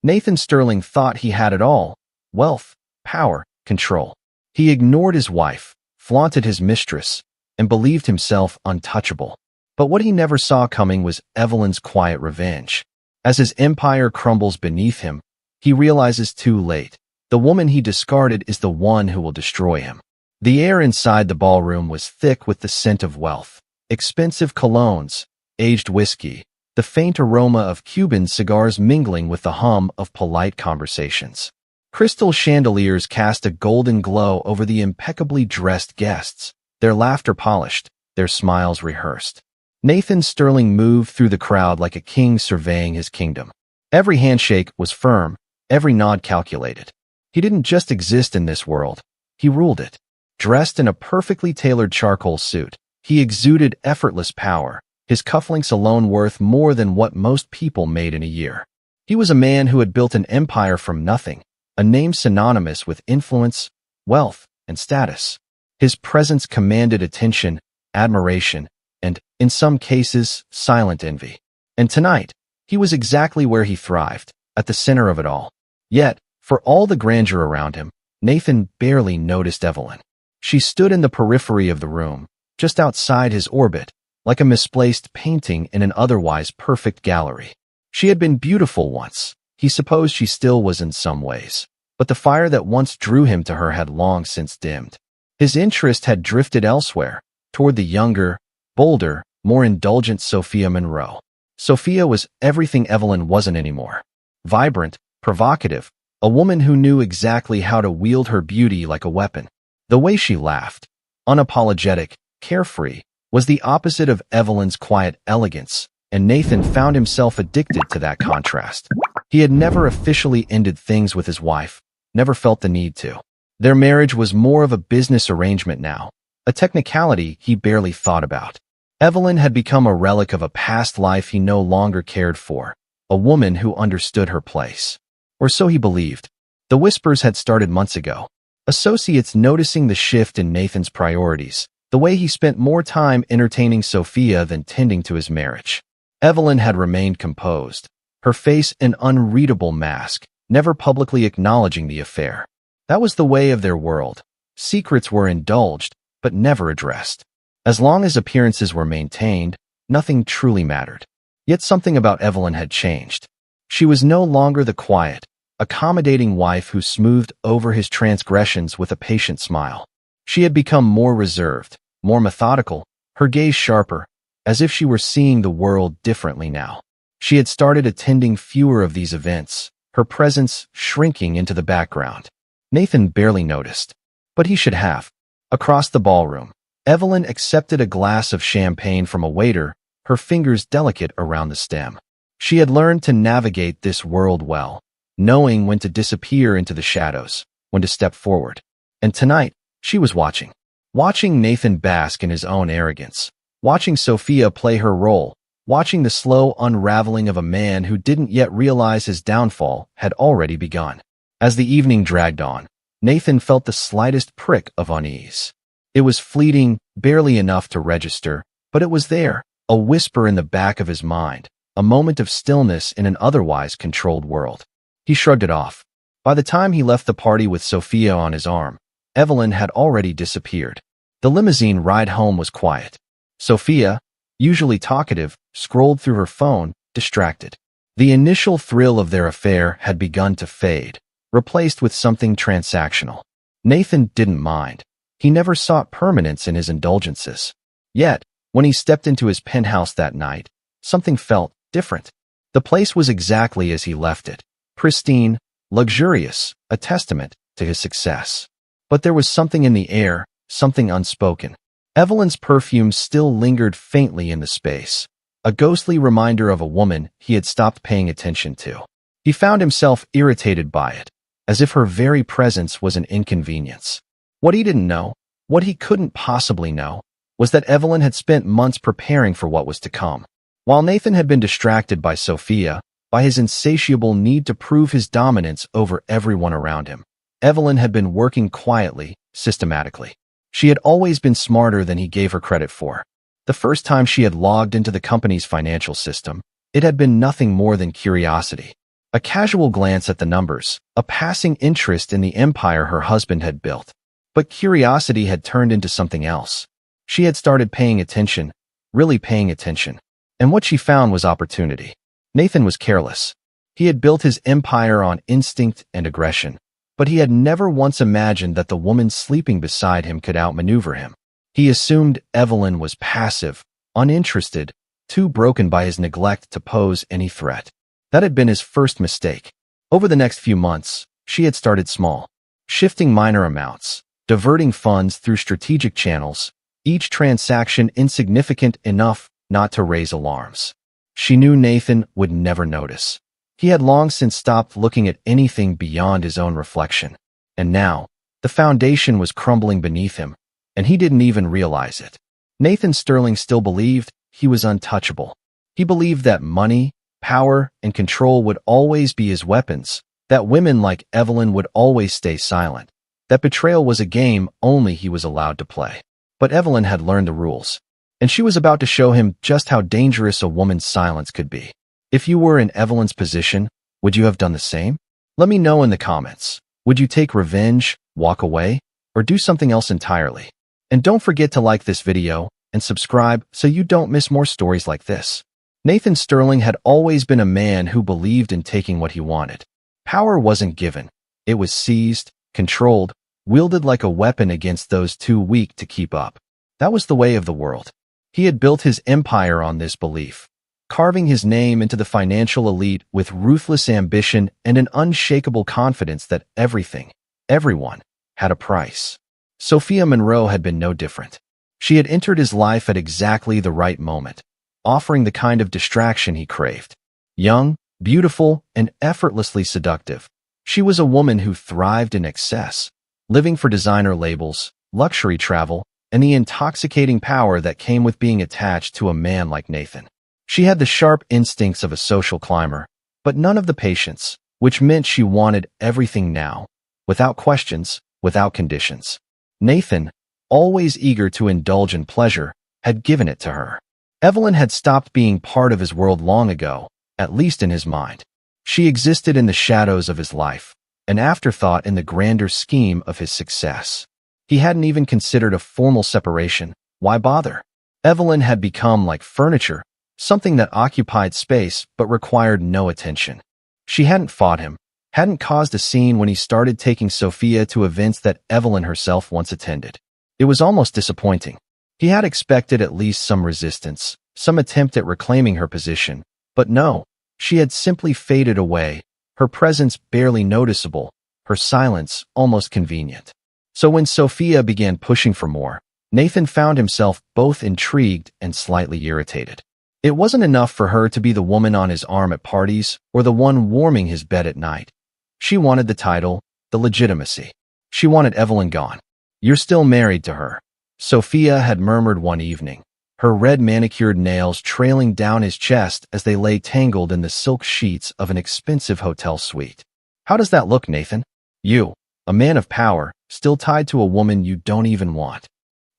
Nathan Sterling thought he had it all: wealth, power, control. He ignored his wife, flaunted his mistress, and believed himself untouchable. But what he never saw coming was Evelyn's quiet revenge. As his empire crumbles beneath him, he realizes too late: the woman he discarded is the one who will destroy him. The air inside the ballroom was thick with the scent of wealth: expensive colognes, aged whiskey, the faint aroma of Cuban cigars mingling with the hum of polite conversations. Crystal chandeliers cast a golden glow over the impeccably dressed guests, their laughter polished, their smiles rehearsed. Nathan Sterling moved through the crowd like a king surveying his kingdom. Every handshake was firm, every nod calculated. He didn't just exist in this world, he ruled it. Dressed in a perfectly tailored charcoal suit, he exuded effortless power, his cufflinks alone worth more than what most people made in a year. He was a man who had built an empire from nothing, a name synonymous with influence, wealth, and status. His presence commanded attention, admiration, and, in some cases, silent envy. And tonight, he was exactly where he thrived, at the center of it all. Yet, for all the grandeur around him, Nathan barely noticed Evelyn. She stood in the periphery of the room, just outside his orbit, like a misplaced painting in an otherwise perfect gallery. She had been beautiful once. He supposed she still was in some ways, but the fire that once drew him to her had long since dimmed. His interest had drifted elsewhere, toward the younger, bolder, more indulgent Sophia Monroe. Sophia was everything Evelyn wasn't anymore. Vibrant, provocative, a woman who knew exactly how to wield her beauty like a weapon. The way she laughed, unapologetic, carefree, was the opposite of Evelyn's quiet elegance, and Nathan found himself addicted to that contrast. He had never officially ended things with his wife, never felt the need to. Their marriage was more of a business arrangement now, a technicality he barely thought about. Evelyn had become a relic of a past life he no longer cared for, a woman who understood her place. Or so he believed. The whispers had started months ago. Associates noticing the shift in Nathan's priorities, the way he spent more time entertaining Sophia than tending to his marriage. Evelyn had remained composed, her face an unreadable mask, never publicly acknowledging the affair. That was the way of their world. Secrets were indulged, but never addressed. As long as appearances were maintained, nothing truly mattered. Yet something about Evelyn had changed. She was no longer the quiet, accommodating wife who smoothed over his transgressions with a patient smile. She had become more reserved, more methodical, her gaze sharper, as if she were seeing the world differently now. She had started attending fewer of these events, her presence shrinking into the background. Nathan barely noticed, but he should have. Across the ballroom, Evelyn accepted a glass of champagne from a waiter, her fingers delicate around the stem. She had learned to navigate this world well, knowing when to disappear into the shadows, when to step forward. And tonight, she was watching. Watching Nathan bask in his own arrogance. Watching Sophia play her role. Watching the slow unraveling of a man who didn't yet realize his downfall had already begun. As the evening dragged on, Nathan felt the slightest prick of unease. It was fleeting, barely enough to register, but it was there, a whisper in the back of his mind, a moment of stillness in an otherwise controlled world. He shrugged it off. By the time he left the party with Sophia on his arm, Evelyn had already disappeared. The limousine ride home was quiet. Sophia, usually talkative, scrolled through her phone, distracted. The initial thrill of their affair had begun to fade, replaced with something transactional. Nathan didn't mind. He never sought permanence in his indulgences. Yet, when he stepped into his penthouse that night, something felt different. The place was exactly as he left it. Pristine, luxurious, a testament to his success. But there was something in the air, something unspoken. Evelyn's perfume still lingered faintly in the space, a ghostly reminder of a woman he had stopped paying attention to. He found himself irritated by it, as if her very presence was an inconvenience. What he didn't know, what he couldn't possibly know, was that Evelyn had spent months preparing for what was to come. While Nathan had been distracted by Sophia, by his insatiable need to prove his dominance over everyone around him, Evelyn had been working quietly, systematically. She had always been smarter than he gave her credit for. The first time she had logged into the company's financial system, it had been nothing more than curiosity. A casual glance at the numbers, a passing interest in the empire her husband had built. But curiosity had turned into something else. She had started paying attention, really paying attention. And what she found was opportunity. Nathan was careless. He had built his empire on instinct and aggression, but he had never once imagined that the woman sleeping beside him could outmaneuver him. He assumed Evelyn was passive, uninterested, too broken by his neglect to pose any threat. That had been his first mistake. Over the next few months, she had started small, shifting minor amounts, diverting funds through strategic channels, each transaction insignificant enough not to raise alarms. She knew Nathan would never notice. He had long since stopped looking at anything beyond his own reflection. And now, the foundation was crumbling beneath him, and he didn't even realize it. Nathan Sterling still believed he was untouchable. He believed that money, power, and control would always be his weapons, that women like Evelyn would always stay silent, that betrayal was a game only he was allowed to play. But Evelyn had learned the rules, and she was about to show him just how dangerous a woman's silence could be. If you were in Evelyn's position, would you have done the same? Let me know in the comments. Would you take revenge, walk away, or do something else entirely? And don't forget to like this video and subscribe so you don't miss more stories like this. Nathan Sterling had always been a man who believed in taking what he wanted. Power wasn't given. It was seized, controlled, wielded like a weapon against those too weak to keep up. That was the way of the world. He had built his empire on this belief, carving his name into the financial elite with ruthless ambition and an unshakable confidence that everything, everyone, had a price. Sophia Monroe had been no different. She had entered his life at exactly the right moment, offering the kind of distraction he craved. Young, beautiful, and effortlessly seductive, she was a woman who thrived in excess, living for designer labels, luxury travel, and the intoxicating power that came with being attached to a man like Nathan. She had the sharp instincts of a social climber, but none of the patience, which meant she wanted everything now, without questions, without conditions. Nathan, always eager to indulge in pleasure, had given it to her. Evelyn had stopped being part of his world long ago, at least in his mind. She existed in the shadows of his life, an afterthought in the grander scheme of his success. He hadn't even considered a formal separation. Why bother? Evelyn had become like furniture, something that occupied space but required no attention. She hadn't fought him, hadn't caused a scene when he started taking Sophia to events that Evelyn herself once attended. It was almost disappointing. He had expected at least some resistance, some attempt at reclaiming her position, but no, she had simply faded away, her presence barely noticeable, her silence almost convenient. So when Sophia began pushing for more, Nathan found himself both intrigued and slightly irritated. It wasn't enough for her to be the woman on his arm at parties or the one warming his bed at night. She wanted the title, the legitimacy. She wanted Evelyn gone. "You're still married to her," Sophia had murmured one evening, her red manicured nails trailing down his chest as they lay tangled in the silk sheets of an expensive hotel suite. "How does that look, Nathan? You, a man of power, still tied to a woman you don't even want."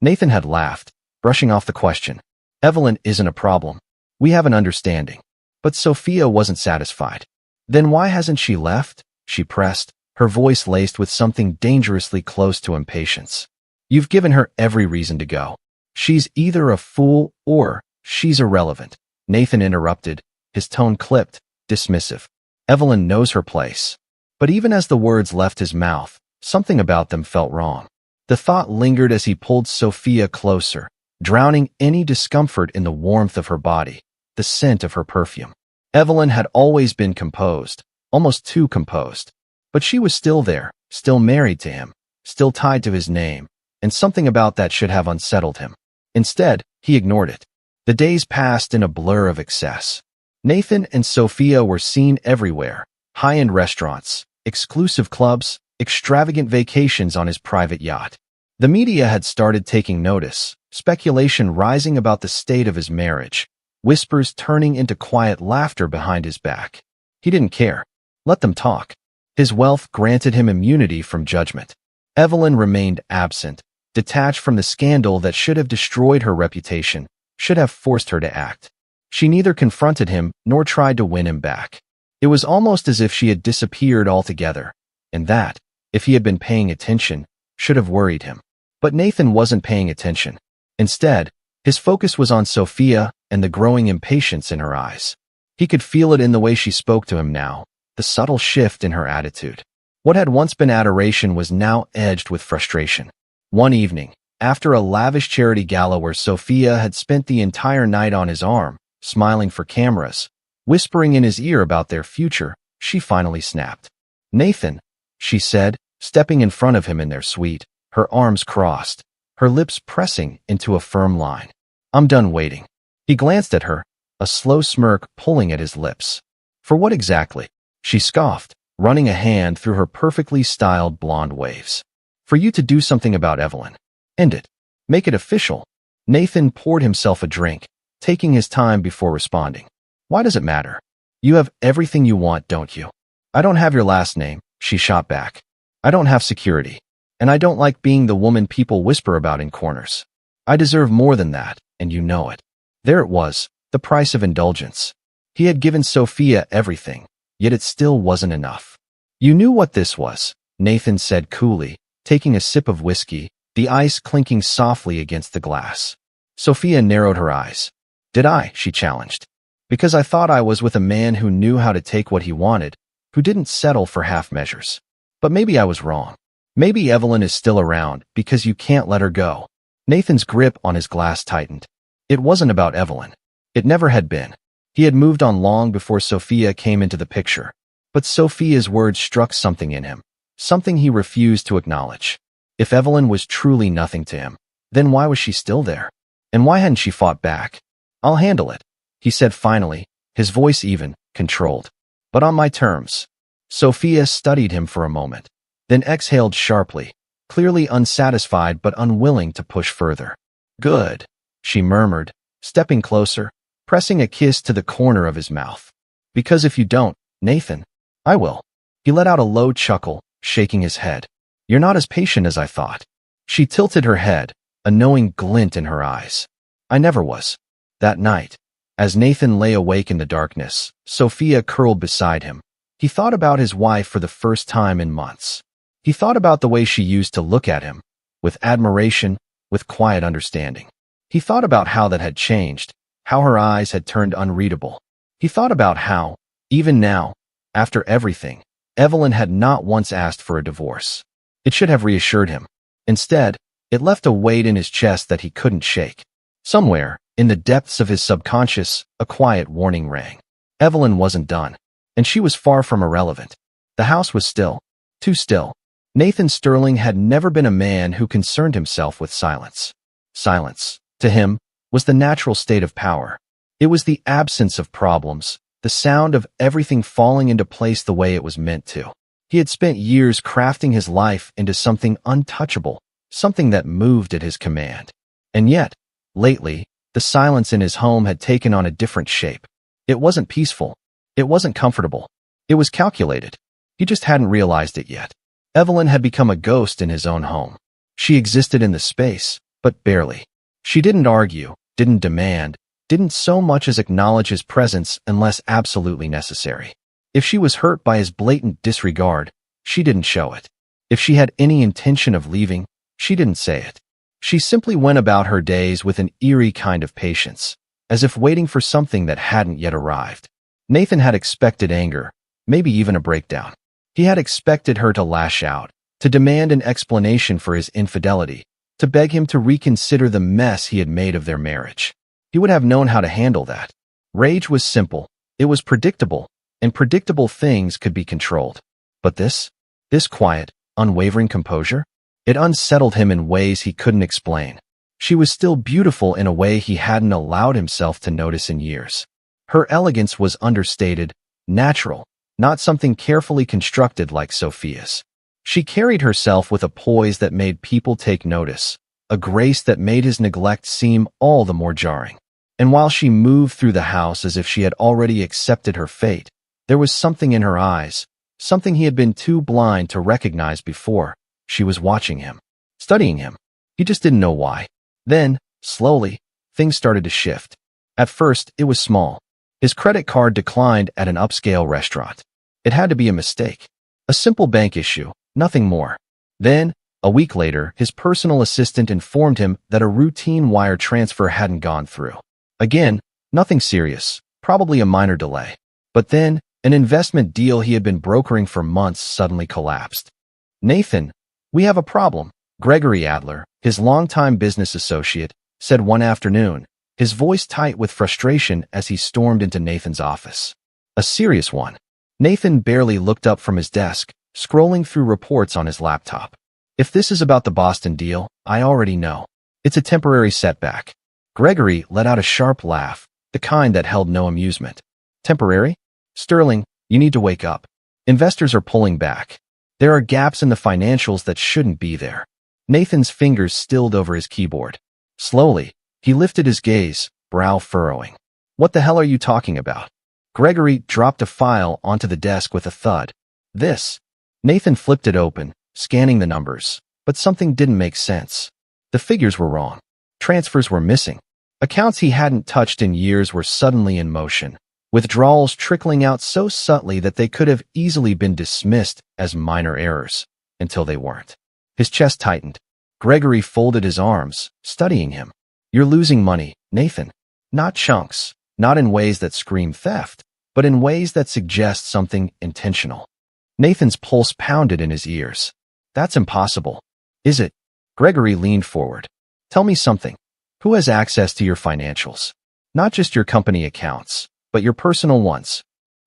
Nathan had laughed, brushing off the question. "Evelyn isn't a problem. We have an understanding." But Sophia wasn't satisfied. "Then why hasn't she left?" she pressed, her voice laced with something dangerously close to impatience. "You've given her every reason to go. She's either a fool or she's irrelevant," Nathan interrupted, his tone clipped, dismissive. "Evelyn knows her place." But even as the words left his mouth, something about them felt wrong. The thought lingered as he pulled Sophia closer, drowning any discomfort in the warmth of her body, the scent of her perfume. Evelyn had always been composed, almost too composed. But she was still there, still married to him, still tied to his name, and something about that should have unsettled him. Instead, he ignored it. The days passed in a blur of excess. Nathan and Sophia were seen everywhere, high-end restaurants, exclusive clubs, extravagant vacations on his private yacht. The media had started taking notice, speculation rising about the state of his marriage, whispers turning into quiet laughter behind his back. He didn't care. Let them talk. His wealth granted him immunity from judgment. Evelyn remained absent, detached from the scandal that should have destroyed her reputation, should have forced her to act. She neither confronted him nor tried to win him back. It was almost as if she had disappeared altogether, and that, if he had been paying attention, should have worried him. But Nathan wasn't paying attention. Instead, his focus was on Sophia and the growing impatience in her eyes. He could feel it in the way she spoke to him now, the subtle shift in her attitude. What had once been adoration was now edged with frustration. One evening, after a lavish charity gala where Sophia had spent the entire night on his arm, smiling for cameras, whispering in his ear about their future, she finally snapped. "Nathan," she said, stepping in front of him in their suite, her arms crossed, her lips pressing into a firm line. "I'm done waiting." He glanced at her, a slow smirk pulling at his lips. "For what exactly?" she scoffed, running a hand through her perfectly styled blonde waves. "For you to do something about Evelyn. End it. Make it official." Nathan poured himself a drink, taking his time before responding. "Why does it matter? You have everything you want, don't you?" "I don't have your last name," she shot back. "I don't have security. And I don't like being the woman people whisper about in corners. I deserve more than that, and you know it." There it was, the price of indulgence. He had given Sophia everything, yet it still wasn't enough. "You knew what this was," Nathan said coolly, taking a sip of whiskey, the ice clinking softly against the glass. Sophia narrowed her eyes. "Did I?" she challenged. "Because I thought I was with a man who knew how to take what he wanted, who didn't settle for half measures. But maybe I was wrong. Maybe Evelyn is still around because you can't let her go." Nathan's grip on his glass tightened. It wasn't about Evelyn. It never had been. He had moved on long before Sophia came into the picture. But Sophia's words struck something in him, something he refused to acknowledge. If Evelyn was truly nothing to him, then why was she still there? And why hadn't she fought back? "I'll handle it," he said finally, his voice even, controlled. "But on my terms." Sophia studied him for a moment, then exhaled sharply, clearly unsatisfied but unwilling to push further. "Good," she murmured, stepping closer, pressing a kiss to the corner of his mouth. "Because if you don't, Nathan, I will." He let out a low chuckle, shaking his head. "You're not as patient as I thought." She tilted her head, a knowing glint in her eyes. "I never was." That night, as Nathan lay awake in the darkness, Sophia curled beside him. He thought about his wife for the first time in months. He thought about the way she used to look at him, with admiration, with quiet understanding. He thought about how that had changed, how her eyes had turned unreadable. He thought about how, even now, after everything, Evelyn had not once asked for a divorce. It should have reassured him. Instead, it left a weight in his chest that he couldn't shake. Somewhere, in the depths of his subconscious, a quiet warning rang. Evelyn wasn't done, and she was far from irrelevant. The house was still, too still. Nathan Sterling had never been a man who concerned himself with silence. Silence, to him, was the natural state of power. It was the absence of problems, the sound of everything falling into place the way it was meant to. He had spent years crafting his life into something untouchable, something that moved at his command. And yet, lately, the silence in his home had taken on a different shape. It wasn't peaceful. It wasn't comfortable. It was calculated. He just hadn't realized it yet. Evelyn had become a ghost in his own home. She existed in the space, but barely. She didn't argue, didn't demand, didn't so much as acknowledge his presence unless absolutely necessary. If she was hurt by his blatant disregard, she didn't show it. If she had any intention of leaving, she didn't say it. She simply went about her days with an eerie kind of patience, as if waiting for something that hadn't yet arrived. Nathan had expected anger, maybe even a breakdown. He had expected her to lash out, to demand an explanation for his infidelity, to beg him to reconsider the mess he had made of their marriage. He would have known how to handle that. Rage was simple, it was predictable, and predictable things could be controlled. But this quiet, unwavering composure, it unsettled him in ways he couldn't explain. She was still beautiful in a way he hadn't allowed himself to notice in years. Her elegance was understated, natural, not something carefully constructed like Sophia's. She carried herself with a poise that made people take notice, a grace that made his neglect seem all the more jarring. And while she moved through the house as if she had already accepted her fate, there was something in her eyes, something he had been too blind to recognize before. She was watching him, studying him. He just didn't know why. Then, slowly, things started to shift. At first, it was small. His credit card declined at an upscale restaurant. It had to be a mistake. A simple bank issue, nothing more. Then, a week later, his personal assistant informed him that a routine wire transfer hadn't gone through. Again, nothing serious, probably a minor delay. But then, an investment deal he had been brokering for months suddenly collapsed. "Nathan, we have a problem," Gregory Adler, his longtime business associate, said one afternoon, his voice tight with frustration as he stormed into Nathan's office. A serious one. Nathan barely looked up from his desk, scrolling through reports on his laptop. "If this is about the Boston deal, I already know. It's a temporary setback." Gregory let out a sharp laugh, the kind that held no amusement. "Temporary? Sterling, you need to wake up. Investors are pulling back. There are gaps in the financials that shouldn't be there." Nathan's fingers stilled over his keyboard. Slowly, he lifted his gaze, brow furrowing. "What the hell are you talking about?" Gregory dropped a file onto the desk with a thud. "This." Nathan flipped it open, scanning the numbers, but something didn't make sense. The figures were wrong. Transfers were missing. Accounts he hadn't touched in years were suddenly in motion, withdrawals trickling out so subtly that they could have easily been dismissed as minor errors, until they weren't. His chest tightened. Gregory folded his arms, studying him. "You're losing money, Nathan. Not chunks, not in ways that scream theft, but in ways that suggest something intentional." Nathan's pulse pounded in his ears. "That's impossible." "Is it?" Gregory leaned forward. "Tell me something. Who has access to your financials? Not just your company accounts, but your personal ones."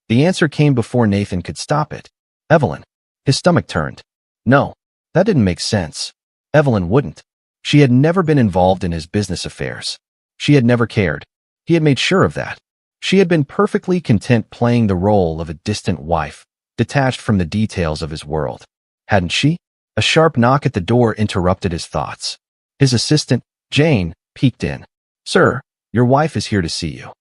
The answer came before Nathan could stop it. "Evelyn." His stomach turned. No, that didn't make sense. Evelyn wouldn't. She had never been involved in his business affairs. She had never cared. He had made sure of that. She had been perfectly content playing the role of a distant wife, detached from the details of his world. Hadn't she? A sharp knock at the door interrupted his thoughts. His assistant, Jane, peeked in. "Sir, your wife is here to see you."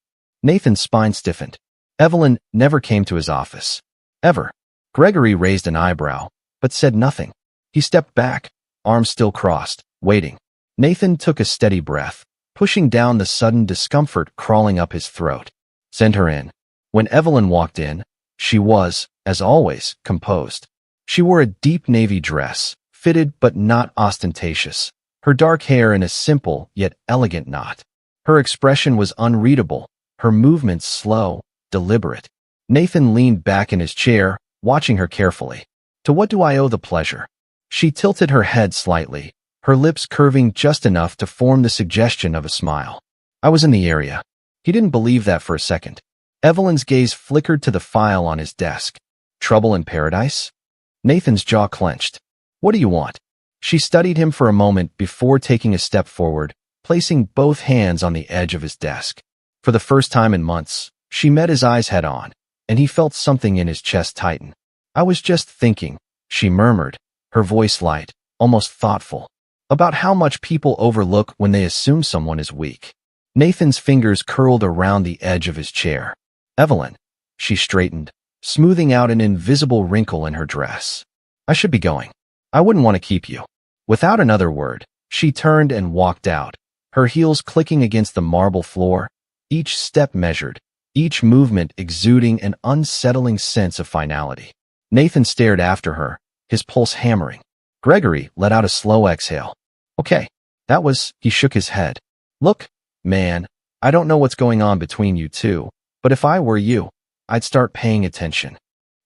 Nathan's spine stiffened. Evelyn never came to his office. Ever. Gregory raised an eyebrow, but said nothing. He stepped back, arms still crossed, waiting. Nathan took a steady breath, pushing down the sudden discomfort crawling up his throat. "Send her in." When Evelyn walked in, she was, as always, composed. She wore a deep navy dress, fitted but not ostentatious, her dark hair in a simple yet elegant knot. Her expression was unreadable, her movements slow, deliberate. Nathan leaned back in his chair, watching her carefully. "To what do I owe the pleasure?" She tilted her head slightly, her lips curving just enough to form the suggestion of a smile. "I was in the area." He didn't believe that for a second. Evelyn's gaze flickered to the file on his desk. "Trouble in paradise?" Nathan's jaw clenched. "What do you want?" She studied him for a moment before taking a step forward, placing both hands on the edge of his desk. For the first time in months, she met his eyes head on, and he felt something in his chest tighten. "I was just thinking," she murmured, her voice light, almost thoughtful, "about how much people overlook when they assume someone is weak." Nathan's fingers curled around the edge of his chair. "Evelyn." She straightened, smoothing out an invisible wrinkle in her dress. "I should be going. I wouldn't want to keep you." Without another word, she turned and walked out, her heels clicking against the marble floor, each step measured, each movement exuding an unsettling sense of finality. Nathan stared after her, his pulse hammering. Gregory let out a slow exhale. "Okay, that was," he shook his head. "Look, man, I don't know what's going on between you two, but if I were you, I'd start paying attention."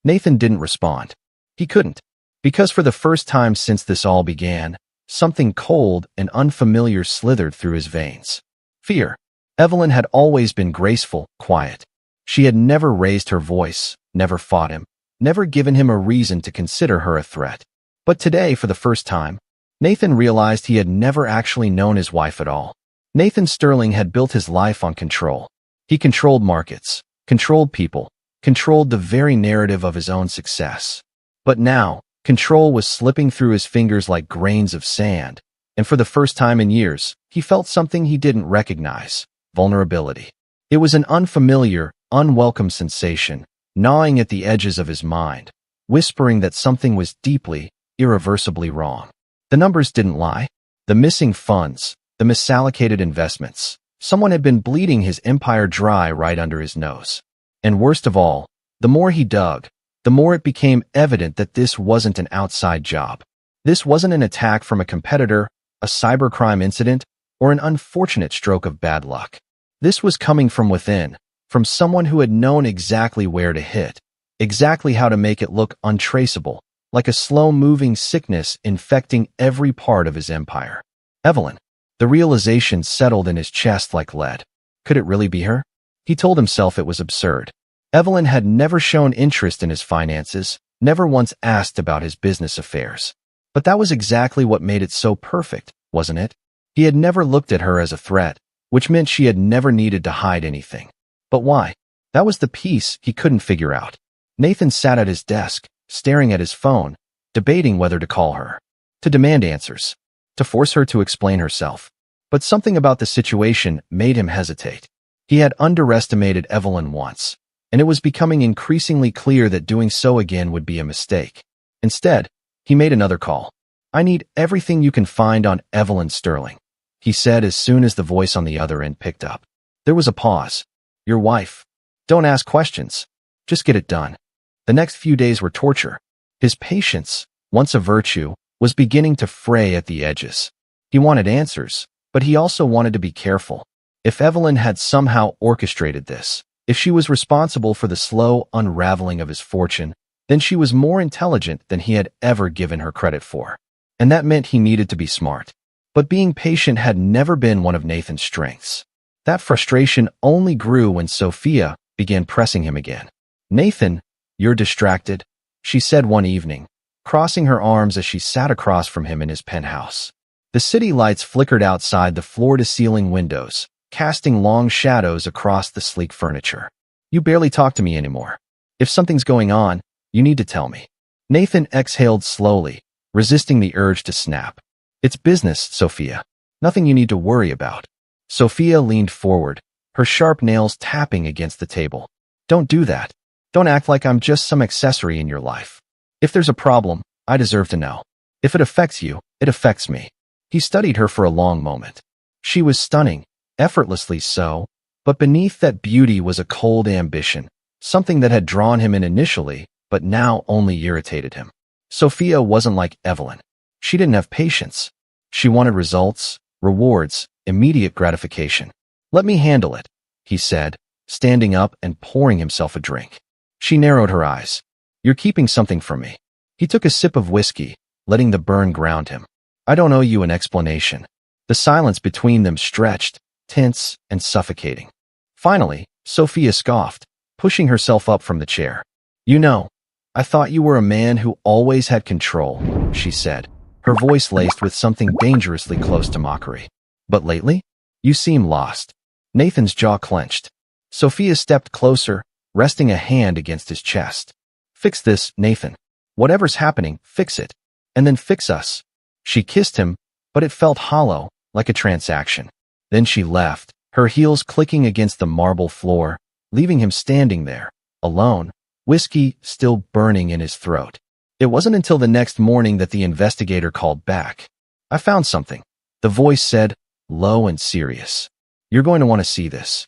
Nathan didn't respond. He couldn't, because for the first time since this all began, something cold and unfamiliar slithered through his veins. Fear. Evelyn had always been graceful, quiet. She had never raised her voice, never fought him, never given him a reason to consider her a threat. But today, for the first time, Nathan realized he had never actually known his wife at all. Nathan Sterling had built his life on control. He controlled markets, controlled people, controlled the very narrative of his own success. But now, control was slipping through his fingers like grains of sand, and for the first time in years, he felt something he didn't recognize: vulnerability. It was an unfamiliar, unwelcome sensation, gnawing at the edges of his mind, whispering that something was deeply, irreversibly wrong. The numbers didn't lie. The missing funds, the misallocated investments, Someone had been bleeding his empire dry right under his nose. And worst of all, the more he dug, the more it became evident that this wasn't an outside job. This wasn't an attack from a competitor, a cybercrime incident, or an unfortunate stroke of bad luck. This was coming from within, from someone who had known exactly where to hit, exactly how to make it look untraceable, like a slow-moving sickness infecting every part of his empire. Evelyn. The realization settled in his chest like lead. Could it really be her? He told himself it was absurd. Evelyn had never shown interest in his finances, never once asked about his business affairs. But that was exactly what made it so perfect, wasn't it? He had never looked at her as a threat, which meant she had never needed to hide anything. But why? That was the piece he couldn't figure out. Nathan sat at his desk, staring at his phone, debating whether to call her, to demand answers, to force her to explain herself. But something about the situation made him hesitate. He had underestimated Evelyn once, and it was becoming increasingly clear that doing so again would be a mistake. Instead, he made another call. "I need everything you can find on Evelyn Sterling," he said as soon as the voice on the other end picked up. There was a pause. "Your wife. Don't ask questions. Just get it done." The next few days were torture. His patience, once a virtue, was beginning to fray at the edges. He wanted answers, but he also wanted to be careful. If Evelyn had somehow orchestrated this, if she was responsible for the slow unraveling of his fortune, then she was more intelligent than he had ever given her credit for. And that meant he needed to be smart. But being patient had never been one of Nathan's strengths. That frustration only grew when Sophia began pressing him again. "Nathan, you're distracted," she said one evening, crossing her arms as she sat across from him in his penthouse. The city lights flickered outside the floor-to-ceiling windows, casting long shadows across the sleek furniture. "You barely talk to me anymore. If something's going on, you need to tell me." Nathan exhaled slowly, resisting the urge to snap. "It's business, Sophia. Nothing you need to worry about." Sophia leaned forward, her sharp nails tapping against the table. "Don't do that. Don't act like I'm just some accessory in your life. If there's a problem, I deserve to know. If it affects you, it affects me." He studied her for a long moment. She was stunning, effortlessly so, but beneath that beauty was a cold ambition, something that had drawn him in initially, but now only irritated him. Sophia wasn't like Evelyn. She didn't have patience. She wanted results, rewards, immediate gratification. "Let me handle it," he said, standing up and pouring himself a drink. She narrowed her eyes. "You're keeping something from me." He took a sip of whiskey, letting the burn ground him. "I don't owe you an explanation." The silence between them stretched, tense and suffocating. Finally, Sophia scoffed, pushing herself up from the chair. "You know, I thought you were a man who always had control," she said, her voice laced with something dangerously close to mockery. "But lately, you seem lost." Nathan's jaw clenched. Sophia stepped closer, resting a hand against his chest. "Fix this, Nathan. Whatever's happening, fix it. And then fix us." She kissed him, but it felt hollow, like a transaction. Then she left, her heels clicking against the marble floor, leaving him standing there, alone, whiskey still burning in his throat. It wasn't until the next morning that the investigator called back. "I found something," the voice said, low and serious. "You're going to want to see this."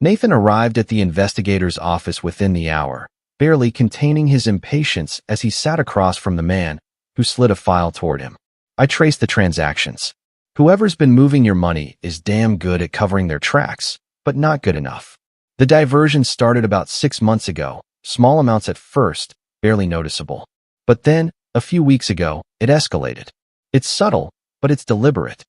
Nathan arrived at the investigator's office within the hour, barely containing his impatience as he sat across from the man, who slid a file toward him. "I traced the transactions. Whoever's been moving your money is damn good at covering their tracks, but not good enough. The diversion started about 6 months ago, small amounts at first, barely noticeable. But then, a few weeks ago, it escalated. It's subtle, but it's deliberate."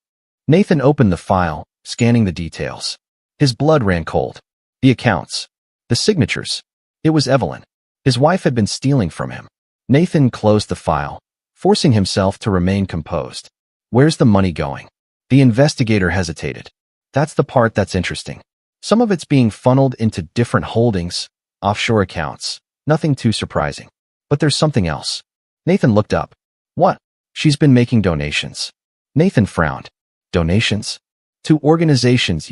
Nathan opened the file, scanning the details. His blood ran cold. The accounts. The signatures. It was Evelyn. His wife had been stealing from him. Nathan closed the file, forcing himself to remain composed. "Where's the money going?" The investigator hesitated. "That's the part that's interesting. Some of it's being funneled into different holdings, offshore accounts. Nothing too surprising. But there's something else." Nathan looked up. "What?" "She's been making donations." Nathan frowned. "Donations?" "To organizations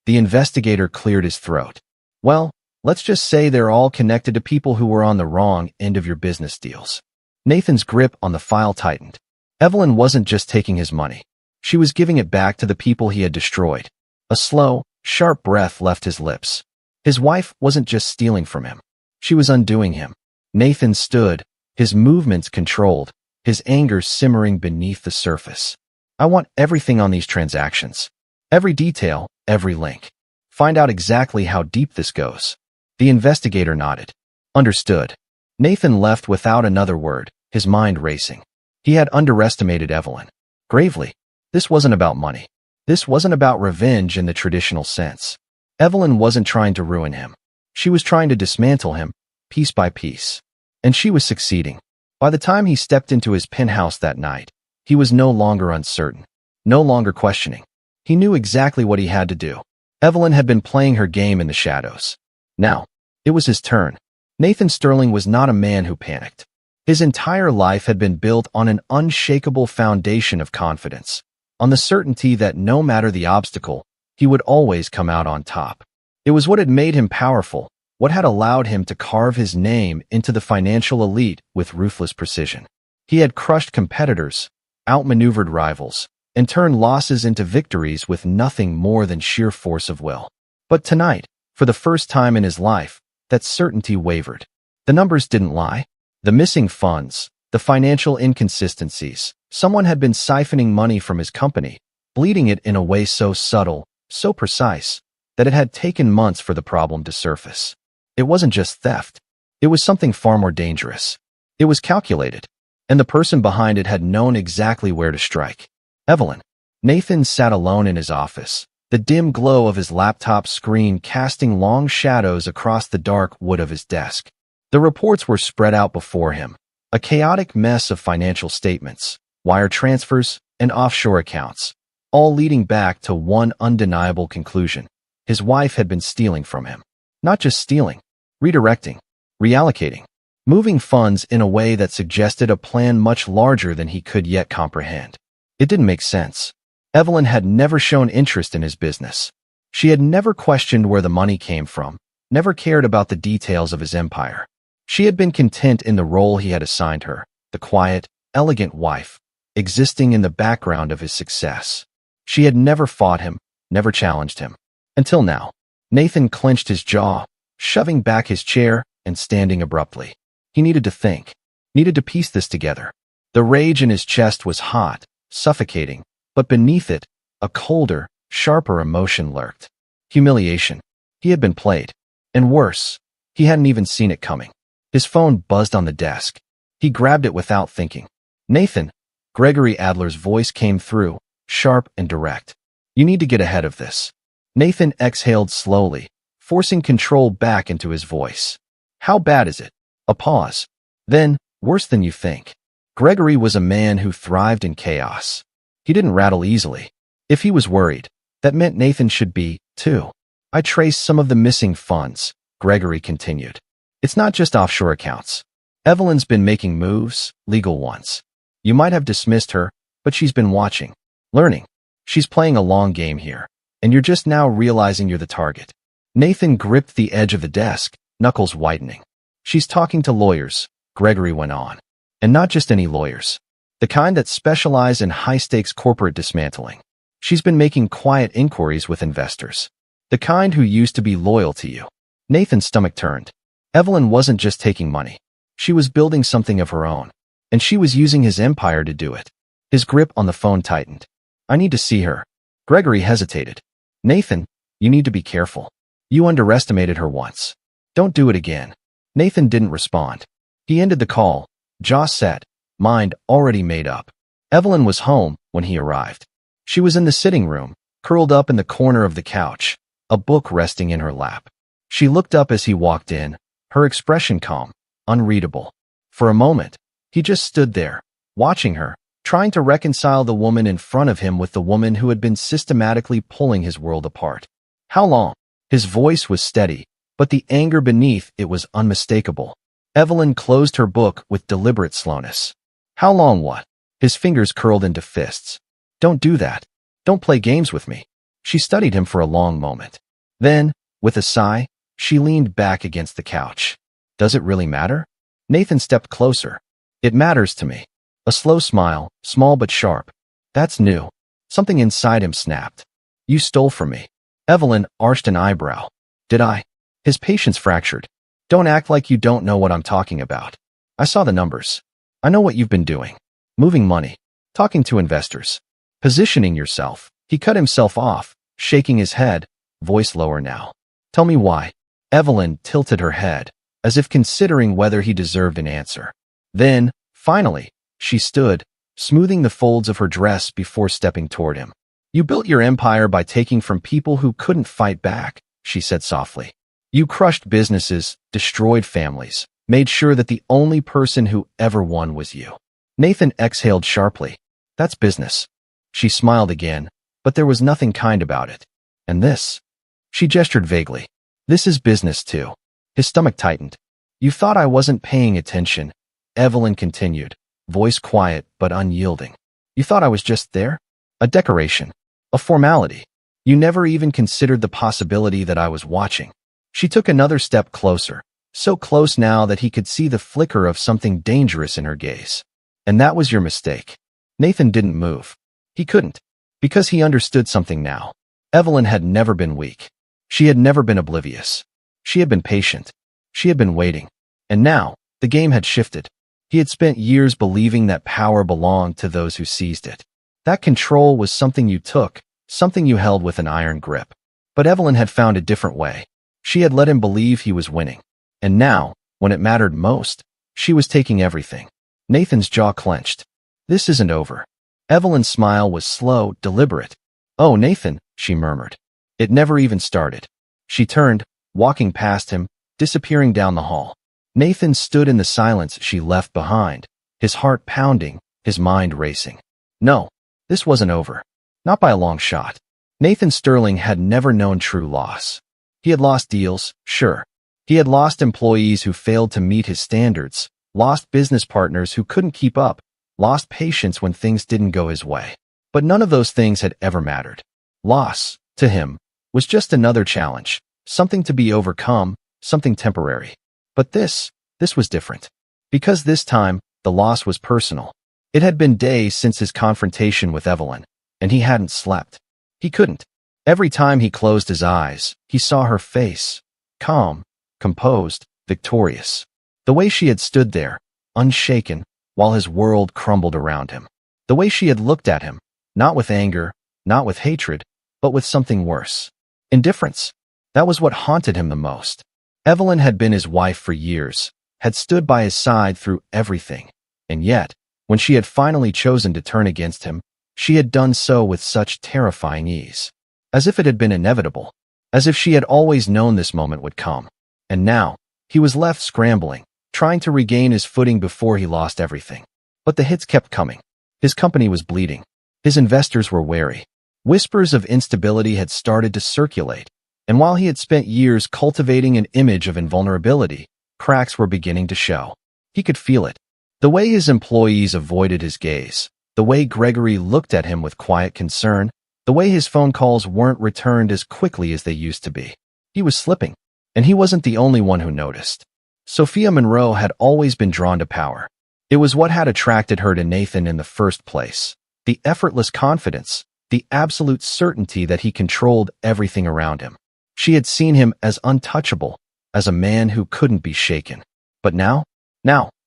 The investigator cleared his throat. "Well, let's just say they're all connected to people who were on the wrong end of your business deals." Nathan's grip on the file tightened. Evelyn wasn't just taking his money. She was giving it back to the people he had destroyed. A slow, Sharp breath left his lips. His wife wasn't just stealing from him. She was undoing him. Nathan stood, his movements controlled, his anger simmering beneath the surface. I want everything on these transactions. Every detail, every link. Find out exactly how deep this goes. The investigator nodded. Understood. Nathan left without another word, his mind racing. He had underestimated Evelyn. Gravely. This wasn't about money. This wasn't about revenge in the traditional sense. Evelyn wasn't trying to ruin him. She was trying to dismantle him, piece by piece. And she was succeeding. By the time he stepped into his penthouse that night, he was no longer uncertain, no longer questioning. He knew exactly what he had to do. Evelyn had been playing her game in the shadows. Now, it was his turn. Nathan Sterling was not a man who panicked. His entire life had been built on an unshakable foundation of confidence, on the certainty that no matter the obstacle, he would always come out on top. It was what had made him powerful, what had allowed him to carve his name into the financial elite with ruthless precision. He had crushed competitors, outmaneuvered rivals, and turned losses into victories with nothing more than sheer force of will. But tonight, for the first time in his life, that certainty wavered. The numbers didn't lie. The missing funds, the financial inconsistencies, someone had been siphoning money from his company, bleeding it in a way so subtle, so precise, that it had taken months for the problem to surface. It wasn't just theft. It was something far more dangerous. It was calculated, and the person behind it had known exactly where to strike. Evelyn. Nathan sat alone in his office, the dim glow of his laptop screen casting long shadows across the dark wood of his desk. The reports were spread out before him, a chaotic mess of financial statements, wire transfers, and offshore accounts, all leading back to one undeniable conclusion. His wife had been stealing from him. Not just stealing, redirecting, reallocating, moving funds in a way that suggested a plan much larger than he could yet comprehend. It didn't make sense. Evelyn had never shown interest in his business. She had never questioned where the money came from, never cared about the details of his empire. She had been content in the role he had assigned her, the quiet, elegant wife, existing in the background of his success. She had never fought him, never challenged him. Until now. Nathan clenched his jaw, shoving back his chair and standing abruptly. He needed to think, needed to piece this together. The rage in his chest was hot, suffocating, but beneath it, a colder, sharper emotion lurked. Humiliation. He had been played. And worse, he hadn't even seen it coming. His phone buzzed on the desk. He grabbed it without thinking. Nathan, Gregory Adler's voice came through, sharp and direct. You need to get ahead of this. Nathan exhaled slowly, forcing control back into his voice. How bad is it? A pause. Then, worse than you think. Gregory was a man who thrived in chaos. He didn't rattle easily. If he was worried, that meant Nathan should be, too. I traced some of the missing funds, Gregory continued. It's not just offshore accounts. Evelyn's been making moves, legal ones. You might have dismissed her, but she's been watching, learning. She's playing a long game here, and you're just now realizing you're the target. Nathan gripped the edge of the desk, knuckles whitening. She's talking to lawyers, Gregory went on. And not just any lawyers. The kind that specialize in high-stakes corporate dismantling. She's been making quiet inquiries with investors. The kind who used to be loyal to you. Nathan's stomach turned. Evelyn wasn't just taking money. She was building something of her own. And she was using his empire to do it. His grip on the phone tightened. I need to see her. Gregory hesitated. Nathan, you need to be careful. You underestimated her once. Don't do it again. Nathan didn't respond. He ended the call, jaw set, mind already made up. Evelyn was home when he arrived. She was in the sitting room, curled up in the corner of the couch, a book resting in her lap. She looked up as he walked in, her expression calm, unreadable. For a moment, he just stood there, watching her, trying to reconcile the woman in front of him with the woman who had been systematically pulling his world apart. How long? His voice was steady, but the anger beneath it was unmistakable. Evelyn closed her book with deliberate slowness. How long what? His fingers curled into fists. Don't do that. Don't play games with me. She studied him for a long moment. Then, with a sigh, she leaned back against the couch. Does it really matter? Nathan stepped closer. It matters to me. A slow smile, small but sharp. That's new. Something inside him snapped. You stole from me. Evelyn arched an eyebrow. Did I? His patience fractured. Don't act like you don't know what I'm talking about. I saw the numbers. I know what you've been doing. Moving money. Talking to investors. Positioning yourself. He cut himself off, shaking his head, voice lower now. Tell me why. Evelyn tilted her head, as if considering whether he deserved an answer. Then, finally, she stood, smoothing the folds of her dress before stepping toward him. You built your empire by taking from people who couldn't fight back, she said softly. You crushed businesses, destroyed families, made sure that the only person who ever won was you. Nathan exhaled sharply. That's business. She smiled again, but there was nothing kind about it. And this? She gestured vaguely. This is business too. His stomach tightened. You thought I wasn't paying attention, Evelyn continued, voice quiet but unyielding. You thought I was just there? A decoration. A formality. You never even considered the possibility that I was watching. She took another step closer, so close now that he could see the flicker of something dangerous in her gaze. And that was your mistake. Nathan didn't move. He couldn't, because he understood something now. Evelyn had never been weak. She had never been oblivious. She had been patient. She had been waiting. And now, the game had shifted. He had spent years believing that power belonged to those who seized it. That control was something you took, something you held with an iron grip. But Evelyn had found a different way. She had let him believe he was winning. And now, when it mattered most, she was taking everything. Nathan's jaw clenched. This isn't over. Evelyn's smile was slow, deliberate. Oh, Nathan, she murmured. It never even started. She turned, walking past him, disappearing down the hall. Nathan stood in the silence she left behind, his heart pounding, his mind racing. No, this wasn't over. Not by a long shot. Nathan Sterling had never known true loss. He had lost deals, sure. He had lost employees who failed to meet his standards, lost business partners who couldn't keep up, lost patience when things didn't go his way. But none of those things had ever mattered. Loss, to him, was just another challenge, something to be overcome, something temporary. But this was different. Because this time, the loss was personal. It had been days since his confrontation with Evelyn, and he hadn't slept. He couldn't. Every time he closed his eyes, he saw her face, calm, composed, victorious. The way she had stood there, unshaken, while his world crumbled around him. The way she had looked at him, not with anger, not with hatred, but with something worse. Indifference. That was what haunted him the most. Evelyn had been his wife for years, had stood by his side through everything. And yet, when she had finally chosen to turn against him, she had done so with such terrifying ease. As if it had been inevitable. As if she had always known this moment would come. And now, he was left scrambling, trying to regain his footing before he lost everything. But the hits kept coming. His company was bleeding. His investors were wary. Whispers of instability had started to circulate. And while he had spent years cultivating an image of invulnerability, cracks were beginning to show. He could feel it. The way his employees avoided his gaze, the way Gregory looked at him with quiet concern, the way his phone calls weren't returned as quickly as they used to be. He was slipping, and he wasn't the only one who noticed. Sophia Monroe had always been drawn to power. It was what had attracted her to Nathan in the first place. The effortless confidence, the absolute certainty that he controlled everything around him. She had seen him as untouchable, as a man who couldn't be shaken. But now,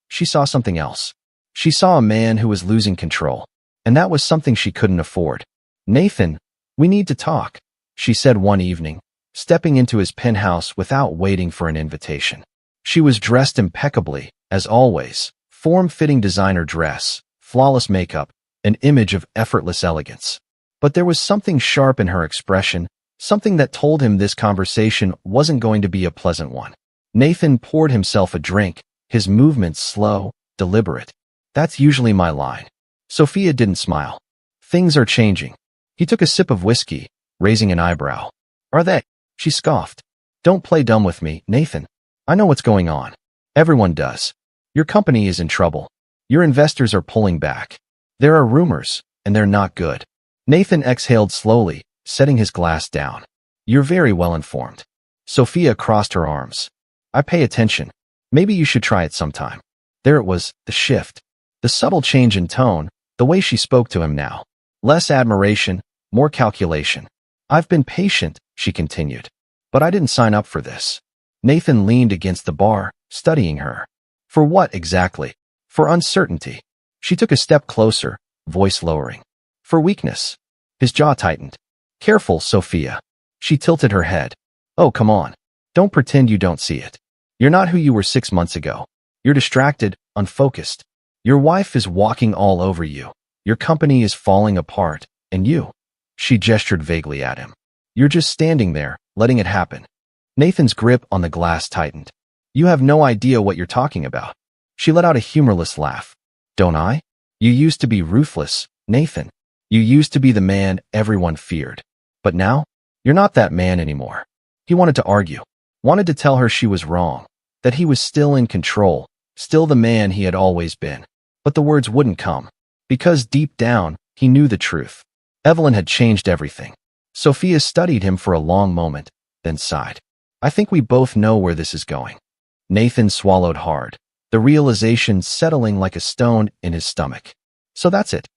she saw something else. She saw a man who was losing control, and that was something she couldn't afford. Nathan, we need to talk, she said one evening, stepping into his penthouse without waiting for an invitation. She was dressed impeccably, as always, form-fitting designer dress, flawless makeup, an image of effortless elegance. But there was something sharp in her expression, something that told him this conversation wasn't going to be a pleasant one. Nathan poured himself a drink, his movements slow, deliberate. That's usually my line. Sophia didn't smile. Things are changing. He took a sip of whiskey, raising an eyebrow. Are they? She scoffed. Don't play dumb with me, Nathan. I know what's going on. Everyone does. Your company is in trouble. Your investors are pulling back. There are rumors, and they're not good. Nathan exhaled slowly, setting his glass down. You're very well informed. Sophia crossed her arms. I pay attention. Maybe you should try it sometime. There it was, the shift. The subtle change in tone, the way she spoke to him now. Less admiration, more calculation. I've been patient, she continued. But I didn't sign up for this. Nathan leaned against the bar, studying her. For what exactly? For uncertainty. She took a step closer, voice lowering. For weakness. His jaw tightened. Careful, Sophia. She tilted her head. Oh, come on. Don't pretend you don't see it. You're not who you were 6 months ago. You're distracted, unfocused. Your wife is walking all over you. Your company is falling apart, and you. She gestured vaguely at him. You're just standing there, letting it happen. Nathan's grip on the glass tightened. You have no idea what you're talking about. She let out a humorless laugh. Don't I? You used to be ruthless, Nathan. You used to be the man everyone feared. But now, you're not that man anymore. He wanted to argue, wanted to tell her she was wrong, that he was still in control, still the man he had always been. But the words wouldn't come, because deep down, he knew the truth. Evelyn had changed everything. Sophia studied him for a long moment, then sighed. I think we both know where this is going. Nathan swallowed hard, the realization settling like a stone in his stomach. So that's it.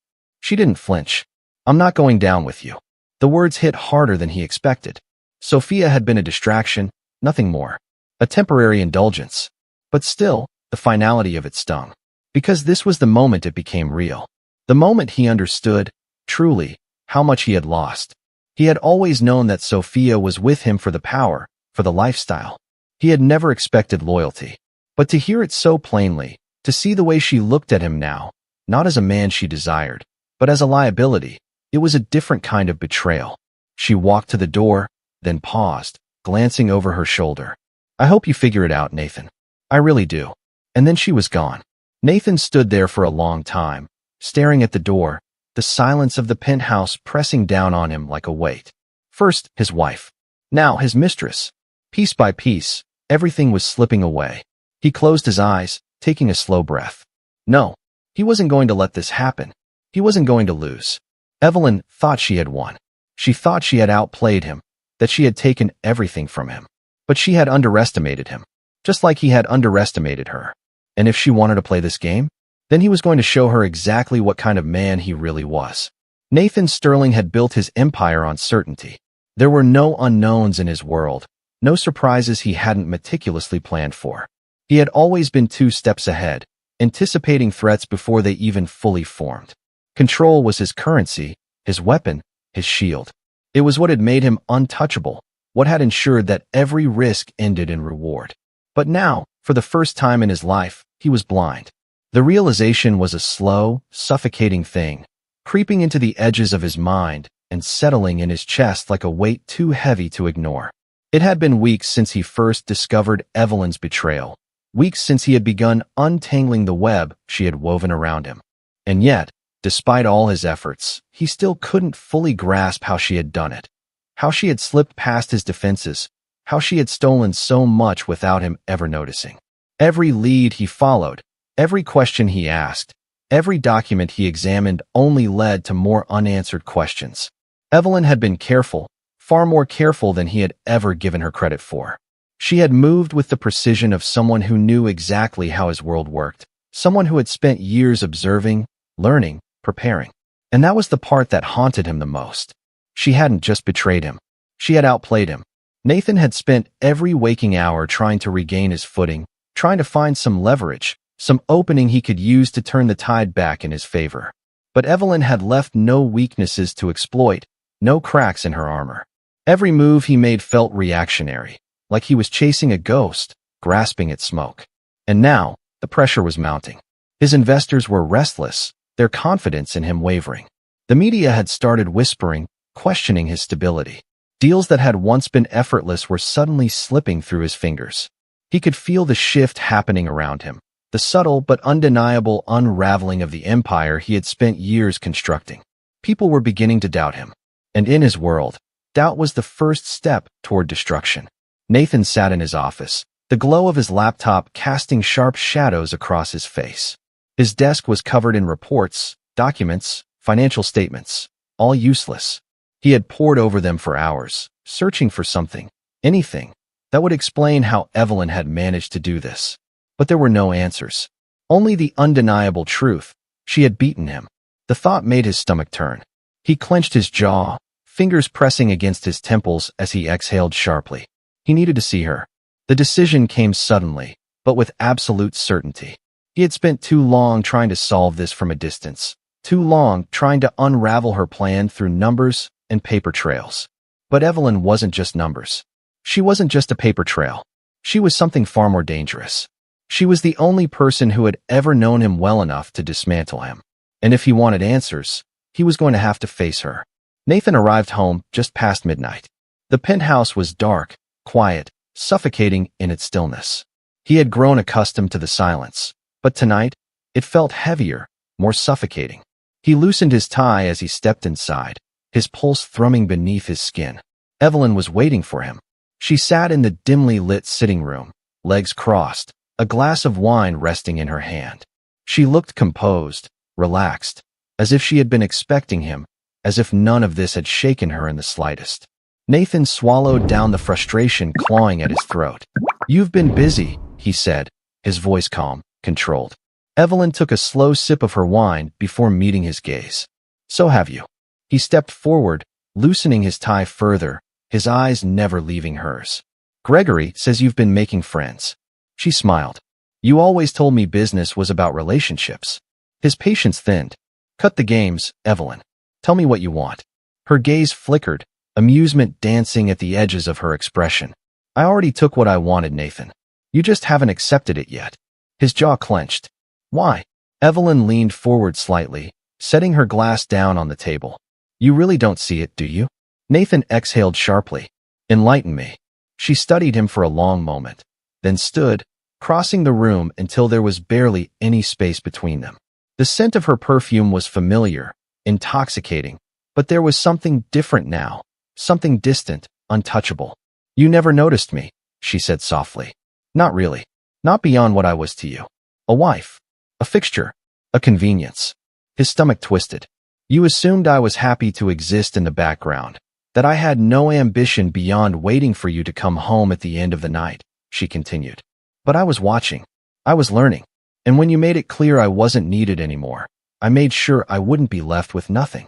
She didn't flinch. I'm not going down with you. The words hit harder than he expected. Sophia had been a distraction, nothing more. A temporary indulgence. But still, the finality of it stung. Because this was the moment it became real. The moment he understood, truly, how much he had lost. He had always known that Sophia was with him for the power, for the lifestyle. He had never expected loyalty. But to hear it so plainly, to see the way she looked at him now, not as a man she desired, but as a liability, it was a different kind of betrayal. She walked to the door, then paused, glancing over her shoulder. I hope you figure it out, Nathan. I really do. And then she was gone. Nathan stood there for a long time, staring at the door, the silence of the penthouse pressing down on him like a weight. First, his wife. Now, his mistress. Piece by piece, everything was slipping away. He closed his eyes, taking a slow breath. No, he wasn't going to let this happen. He wasn't going to lose. Evelyn thought she had won. She thought she had outplayed him, that she had taken everything from him. But she had underestimated him, just like he had underestimated her. And if she wanted to play this game, then he was going to show her exactly what kind of man he really was. Nathan Sterling had built his empire on certainty. There were no unknowns in his world, no surprises he hadn't meticulously planned for. He had always been 2 steps ahead, anticipating threats before they even fully formed. Control was his currency, his weapon, his shield. It was what had made him untouchable, what had ensured that every risk ended in reward. But now, for the first time in his life, he was blind. The realization was a slow, suffocating thing, creeping into the edges of his mind and settling in his chest like a weight too heavy to ignore. It had been weeks since he first discovered Evelyn's betrayal, weeks since he had begun untangling the web she had woven around him. And yet, despite all his efforts, he still couldn't fully grasp how she had done it, how she had slipped past his defenses, how she had stolen so much without him ever noticing. Every lead he followed, every question he asked, every document he examined only led to more unanswered questions. Evelyn had been careful, far more careful than he had ever given her credit for. She had moved with the precision of someone who knew exactly how his world worked, someone who had spent years observing, learning, preparing. And that was the part that haunted him the most. She hadn't just betrayed him. She had outplayed him. Nathan had spent every waking hour trying to regain his footing, trying to find some leverage, some opening he could use to turn the tide back in his favor. But Evelyn had left no weaknesses to exploit, no cracks in her armor. Every move he made felt reactionary, like he was chasing a ghost, grasping at smoke. And now, the pressure was mounting. His investors were restless, their confidence in him wavering. The media had started whispering, questioning his stability. Deals that had once been effortless were suddenly slipping through his fingers. He could feel the shift happening around him, the subtle but undeniable unraveling of the empire he had spent years constructing. People were beginning to doubt him. And in his world, doubt was the first step toward destruction. Nathan sat in his office, the glow of his laptop casting sharp shadows across his face. His desk was covered in reports, documents, financial statements, all useless. He had pored over them for hours, searching for something, anything, that would explain how Evelyn had managed to do this. But there were no answers. Only the undeniable truth. She had beaten him. The thought made his stomach turn. He clenched his jaw, fingers pressing against his temples as he exhaled sharply. He needed to see her. The decision came suddenly, but with absolute certainty. He had spent too long trying to solve this from a distance, too long trying to unravel her plan through numbers and paper trails. But Evelyn wasn't just numbers. She wasn't just a paper trail. She was something far more dangerous. She was the only person who had ever known him well enough to dismantle him. And if he wanted answers, he was going to have to face her. Nathan arrived home just past midnight. The penthouse was dark, quiet, suffocating in its stillness. He had grown accustomed to the silence, but tonight, it felt heavier, more suffocating. He loosened his tie as he stepped inside, his pulse thrumming beneath his skin. Evelyn was waiting for him. She sat in the dimly lit sitting room, legs crossed, a glass of wine resting in her hand. She looked composed, relaxed, as if she had been expecting him, as if none of this had shaken her in the slightest. Nathan swallowed down the frustration clawing at his throat. "You've been busy," he said, his voice calm, controlled. Evelyn took a slow sip of her wine before meeting his gaze. "So have you." He stepped forward, loosening his tie further, his eyes never leaving hers. "Gregory says you've been making friends." She smiled. "You always told me business was about relationships." His patience thinned. "Cut the games, Evelyn. Tell me what you want." Her gaze flickered, amusement dancing at the edges of her expression. "I already took what I wanted, Nathan. You just haven't accepted it yet." His jaw clenched. "Why?" Evelyn leaned forward slightly, setting her glass down on the table. "You really don't see it, do you?" Nathan exhaled sharply. "Enlighten me." She studied him for a long moment, then stood, crossing the room until there was barely any space between them. The scent of her perfume was familiar, intoxicating, but there was something different now, something distant, untouchable. "You never noticed me," she said softly. "Not really. Not beyond what I was to you. A wife. A fixture. A convenience." His stomach twisted. "You assumed I was happy to exist in the background, that I had no ambition beyond waiting for you to come home at the end of the night," she continued. "But I was watching. I was learning. And when you made it clear I wasn't needed anymore, I made sure I wouldn't be left with nothing."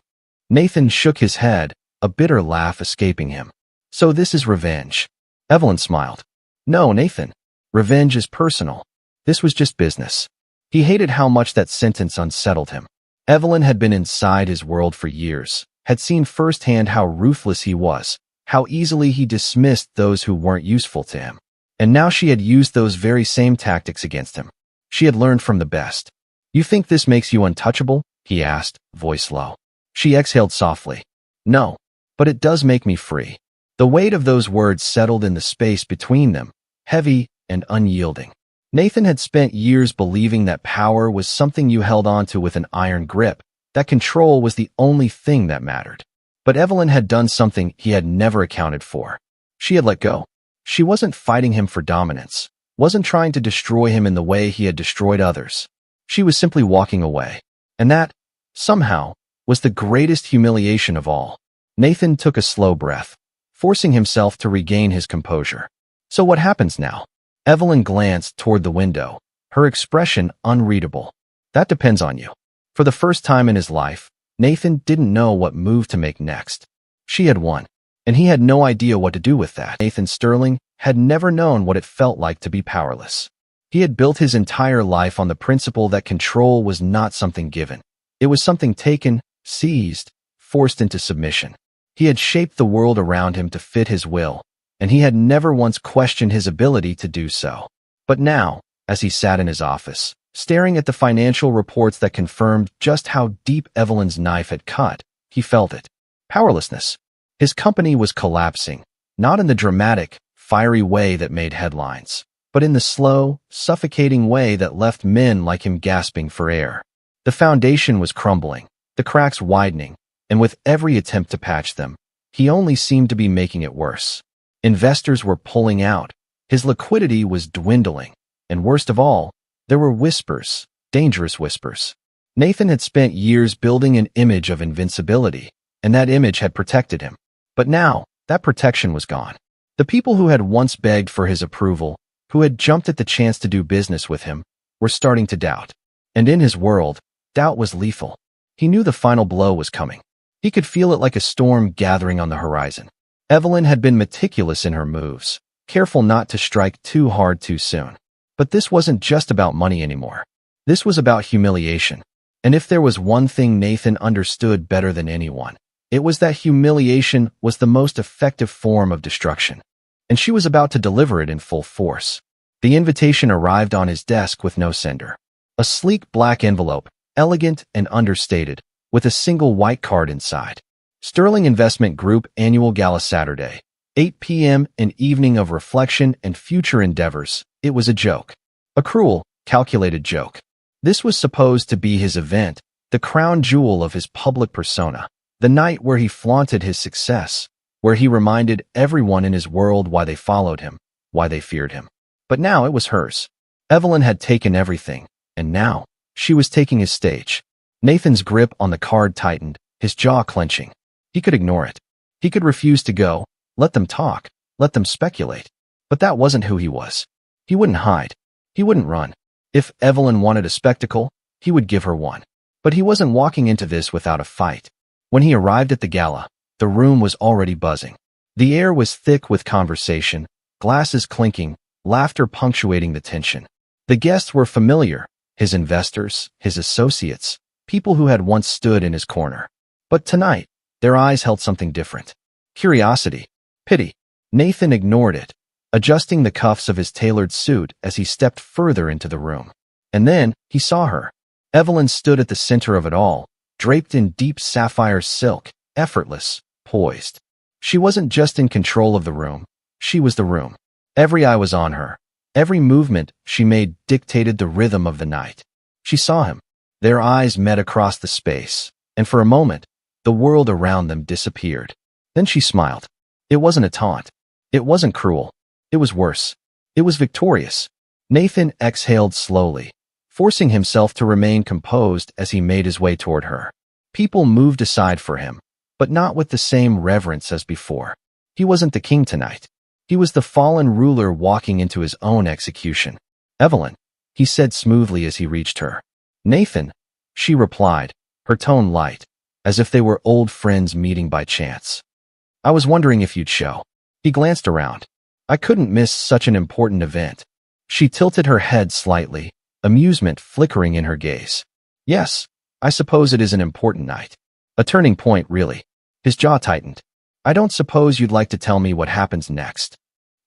Nathan shook his head, a bitter laugh escaping him. "So this is revenge." Evelyn smiled. "No, Nathan. Revenge is personal. This was just business." He hated how much that sentence unsettled him. Evelyn had been inside his world for years, had seen firsthand how ruthless he was, how easily he dismissed those who weren't useful to him. And now she had used those very same tactics against him. She had learned from the best. "You think this makes you untouchable?" he asked, voice low. She exhaled softly. "No, but it does make me free." The weight of those words settled in the space between them, heavy and unyielding. Nathan had spent years believing that power was something you held onto with an iron grip, that control was the only thing that mattered. But Evelyn had done something he had never accounted for. She had let go. She wasn't fighting him for dominance, wasn't trying to destroy him in the way he had destroyed others. She was simply walking away. And that, somehow, was the greatest humiliation of all. Nathan took a slow breath, forcing himself to regain his composure. "So what happens now?" Evelyn glanced toward the window, her expression unreadable. "That depends on you." For the first time in his life, Nathan didn't know what move to make next. She had won, and he had no idea what to do with that. Nathan Sterling had never known what it felt like to be powerless. He had built his entire life on the principle that control was not something given. It was something taken, seized, forced into submission. He had shaped the world around him to fit his will, and he had never once questioned his ability to do so. But now, as he sat in his office, staring at the financial reports that confirmed just how deep Evelyn's knife had cut, he felt it. Powerlessness. His company was collapsing, not in the dramatic, fiery way that made headlines, but in the slow, suffocating way that left men like him gasping for air. The foundation was crumbling, the cracks widening, and with every attempt to patch them, he only seemed to be making it worse. Investors were pulling out, his liquidity was dwindling, and worst of all, there were whispers, dangerous whispers. Nathan had spent years building an image of invincibility, and that image had protected him. But now, that protection was gone. The people who had once begged for his approval, who had jumped at the chance to do business with him, were starting to doubt. And in his world, doubt was lethal. He knew the final blow was coming. He could feel it like a storm gathering on the horizon. Evelyn had been meticulous in her moves, careful not to strike too hard too soon. But this wasn't just about money anymore. This was about humiliation. And if there was one thing Nathan understood better than anyone, it was that humiliation was the most effective form of destruction. And she was about to deliver it in full force. The invitation arrived on his desk with no sender. A sleek black envelope, elegant and understated, with a single white card inside. Sterling Investment Group Annual Gala Saturday, 8 p.m., an evening of reflection and future endeavors. It was a joke. A cruel, calculated joke. This was supposed to be his event, the crown jewel of his public persona, the night where he flaunted his success, where he reminded everyone in his world why they followed him, why they feared him. But now it was hers. Evelyn had taken everything, and now she was taking his stage. Nathan's grip on the card tightened, his jaw clenching. He could ignore it. He could refuse to go, let them talk, let them speculate. But that wasn't who he was. He wouldn't hide. He wouldn't run. If Evelyn wanted a spectacle, he would give her one. But he wasn't walking into this without a fight. When he arrived at the gala, the room was already buzzing. The air was thick with conversation, glasses clinking, laughter punctuating the tension. The guests were familiar, his investors, his associates, people who had once stood in his corner. But tonight, their eyes held something different. Curiosity. Pity. Nathan ignored it, adjusting the cuffs of his tailored suit as he stepped further into the room. And then, he saw her. Evelyn stood at the center of it all, draped in deep sapphire silk, effortless, poised. She wasn't just in control of the room, she was the room. Every eye was on her. Every movement she made dictated the rhythm of the night. She saw him. Their eyes met across the space, and for a moment, the world around them disappeared. Then she smiled. It wasn't a taunt. It wasn't cruel. It was worse. It was victorious. Nathan exhaled slowly, forcing himself to remain composed as he made his way toward her. People moved aside for him, but not with the same reverence as before. He wasn't the king tonight. He was the fallen ruler walking into his own execution. Evelyn, he said smoothly as he reached her. Nathan, she replied, her tone light, as if they were old friends meeting by chance. I was wondering if you'd show. He glanced around. I couldn't miss such an important event. She tilted her head slightly, amusement flickering in her gaze. Yes, I suppose it is an important night. A turning point, really. His jaw tightened. I don't suppose you'd like to tell me what happens next.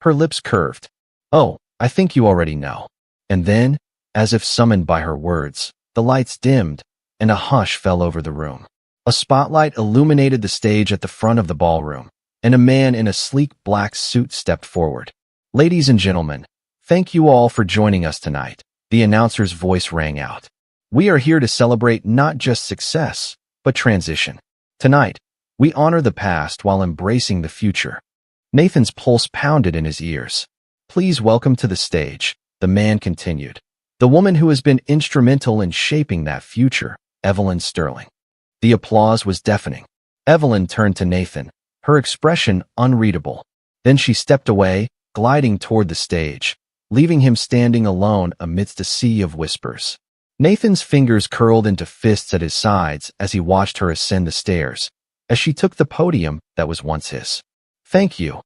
Her lips curved. Oh, I think you already know. And then, as if summoned by her words, the lights dimmed, and a hush fell over the room. A spotlight illuminated the stage at the front of the ballroom, and a man in a sleek black suit stepped forward. Ladies and gentlemen, thank you all for joining us tonight, the announcer's voice rang out. We are here to celebrate not just success, but transition. Tonight, we honor the past while embracing the future. Nathan's pulse pounded in his ears. Please welcome to the stage, the man continued, the woman who has been instrumental in shaping that future, Evelyn Sterling. The applause was deafening. Evelyn turned to Nathan, her expression unreadable. Then she stepped away, gliding toward the stage, leaving him standing alone amidst a sea of whispers. Nathan's fingers curled into fists at his sides as he watched her ascend the stairs, as she took the podium that was once his. Thank you,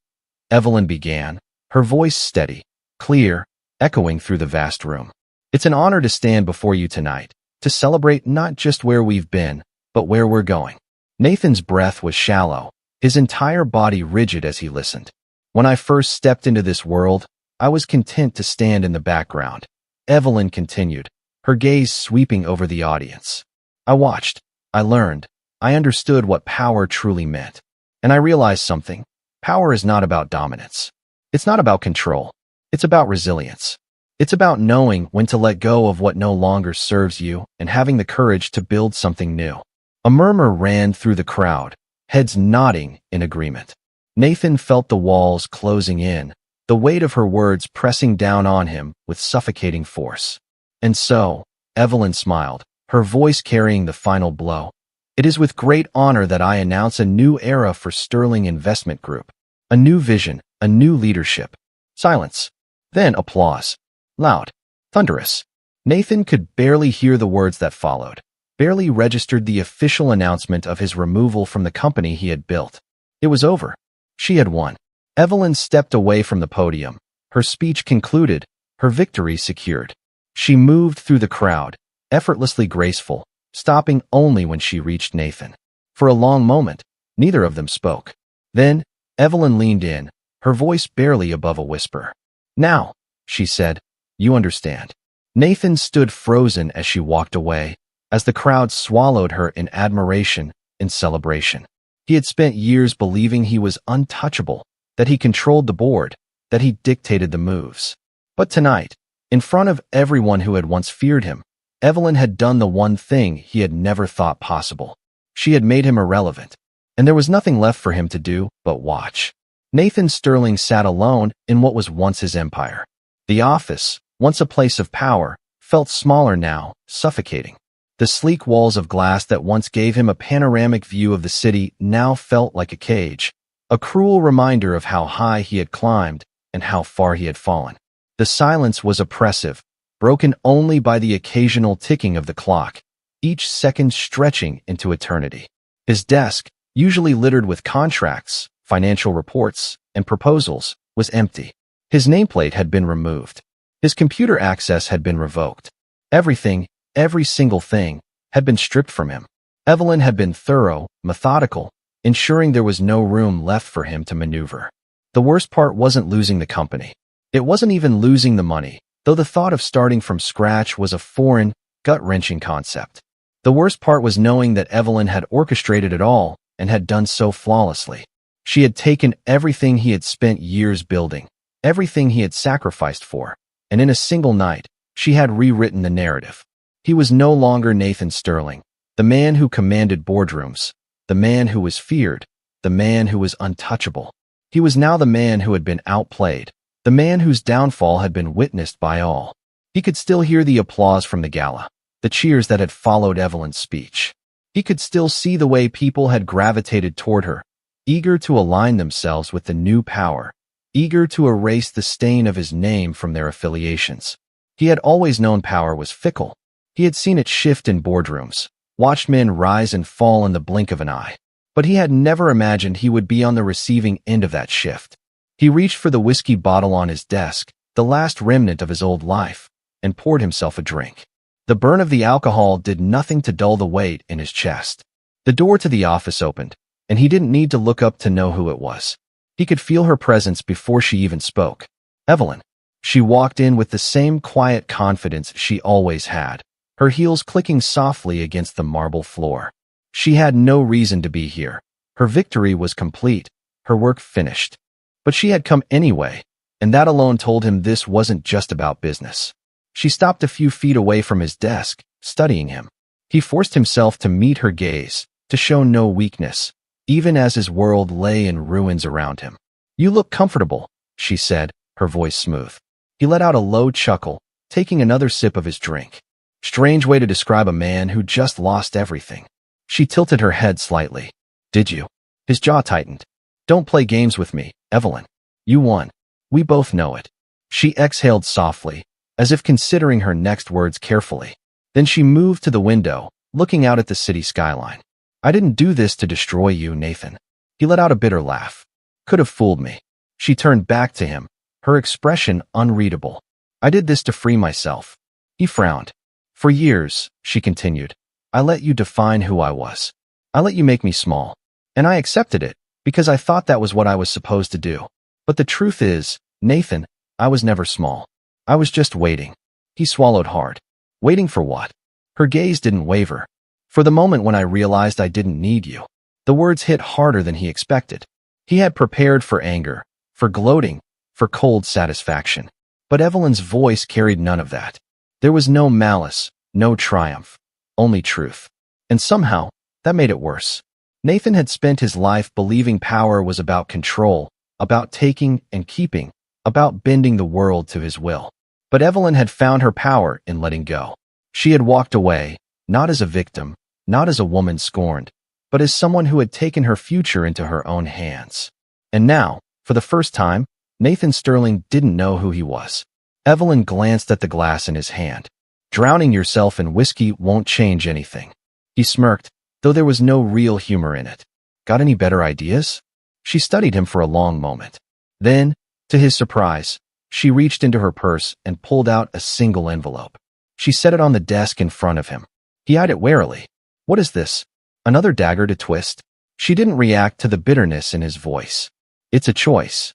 Evelyn began, her voice steady, clear, echoing through the vast room. It's an honor to stand before you tonight, to celebrate not just where we've been, but where we're going. Nathan's breath was shallow, his entire body rigid as he listened. When I first stepped into this world, I was content to stand in the background, Evelyn continued, her gaze sweeping over the audience. I watched, I learned, I understood what power truly meant. And I realized something. Power is not about dominance. It's not about control. It's about resilience. It's about knowing when to let go of what no longer serves you and having the courage to build something new. A murmur ran through the crowd, heads nodding in agreement. Nathan felt the walls closing in, the weight of her words pressing down on him with suffocating force. And so, Evelyn smiled, her voice carrying the final blow. It is with great honor that I announce a new era for Sterling Investment Group. A new vision, a new leadership. Silence. Then applause. Loud. Thunderous. Nathan could barely hear the words that followed. barely registered the official announcement of his removal from the company he had built. It was over. She had won. Evelyn stepped away from the podium. Her speech concluded, her victory secured. She moved through the crowd, effortlessly graceful, stopping only when she reached Nathan. For a long moment, neither of them spoke. Then, Evelyn leaned in, her voice barely above a whisper. "Now," she said, "you understand." Nathan stood frozen as she walked away, as the crowd swallowed her in admiration, in celebration. He had spent years believing he was untouchable, that he controlled the board, that he dictated the moves. But tonight, in front of everyone who had once feared him, Evelyn had done the one thing he had never thought possible. She had made him irrelevant, and there was nothing left for him to do but watch. Nathan Sterling sat alone in what was once his empire. The office, once a place of power, felt smaller now, suffocating. The sleek walls of glass that once gave him a panoramic view of the city now felt like a cage, a cruel reminder of how high he had climbed and how far he had fallen. The silence was oppressive, broken only by the occasional ticking of the clock, each second stretching into eternity. His desk, usually littered with contracts, financial reports, and proposals, was empty. His nameplate had been removed. His computer access had been revoked. Everything, every single thing, had been stripped from him. Evelyn had been thorough, methodical, ensuring there was no room left for him to maneuver. The worst part wasn't losing the company. It wasn't even losing the money, though the thought of starting from scratch was a foreign, gut-wrenching concept. The worst part was knowing that Evelyn had orchestrated it all and had done so flawlessly. She had taken everything he had spent years building, everything he had sacrificed for, and in a single night, she had rewritten the narrative. He was no longer Nathan Sterling, the man who commanded boardrooms, the man who was feared, the man who was untouchable. He was now the man who had been outplayed, the man whose downfall had been witnessed by all. He could still hear the applause from the gala, the cheers that had followed Evelyn's speech. He could still see the way people had gravitated toward her, eager to align themselves with the new power, eager to erase the stain of his name from their affiliations. He had always known power was fickle. He had seen it shift in boardrooms, watched men rise and fall in the blink of an eye. But he had never imagined he would be on the receiving end of that shift. He reached for the whiskey bottle on his desk, the last remnant of his old life, and poured himself a drink. The burn of the alcohol did nothing to dull the weight in his chest. The door to the office opened, and he didn't need to look up to know who it was. He could feel her presence before she even spoke. Evelyn. She walked in with the same quiet confidence she always had, her heels clicking softly against the marble floor. She had no reason to be here. Her victory was complete, her work finished. But she had come anyway, and that alone told him this wasn't just about business. She stopped a few feet away from his desk, studying him. He forced himself to meet her gaze, to show no weakness, even as his world lay in ruins around him. "You look comfortable," she said, her voice smooth. He let out a low chuckle, taking another sip of his drink. Strange way to describe a man who just lost everything. She tilted her head slightly. "Did you?" His jaw tightened. "Don't play games with me, Evelyn. You won. We both know it." She exhaled softly, as if considering her next words carefully. Then she moved to the window, looking out at the city skyline. "I didn't do this to destroy you, Nathan." He let out a bitter laugh. "Could have fooled me." She turned back to him, her expression unreadable. "I did this to free myself." He frowned. "For years," she continued, "I let you define who I was. I let you make me small. And I accepted it, because I thought that was what I was supposed to do. But the truth is, Nathan, I was never small. I was just waiting." He swallowed hard. "Waiting for what?" Her gaze didn't waver. "For the moment when I realized I didn't need you." The words hit harder than he expected. He had prepared for anger, for gloating, for cold satisfaction. But Evelyn's voice carried none of that. There was no malice, no triumph, only truth. And somehow, that made it worse. Nathan had spent his life believing power was about control, about taking and keeping, about bending the world to his will. But Evelyn had found her power in letting go. She had walked away, not as a victim, not as a woman scorned, but as someone who had taken her future into her own hands. And now, for the first time, Nathan Sterling didn't know who he was. Evelyn glanced at the glass in his hand. "Drowning yourself in whiskey won't change anything." He smirked, though there was no real humor in it. Got any better ideas? She studied him for a long moment. Then, to his surprise, she reached into her purse and pulled out a single envelope. She set it on the desk in front of him. He eyed it warily. What is this? Another dagger to twist? She didn't react to the bitterness in his voice. It's a choice.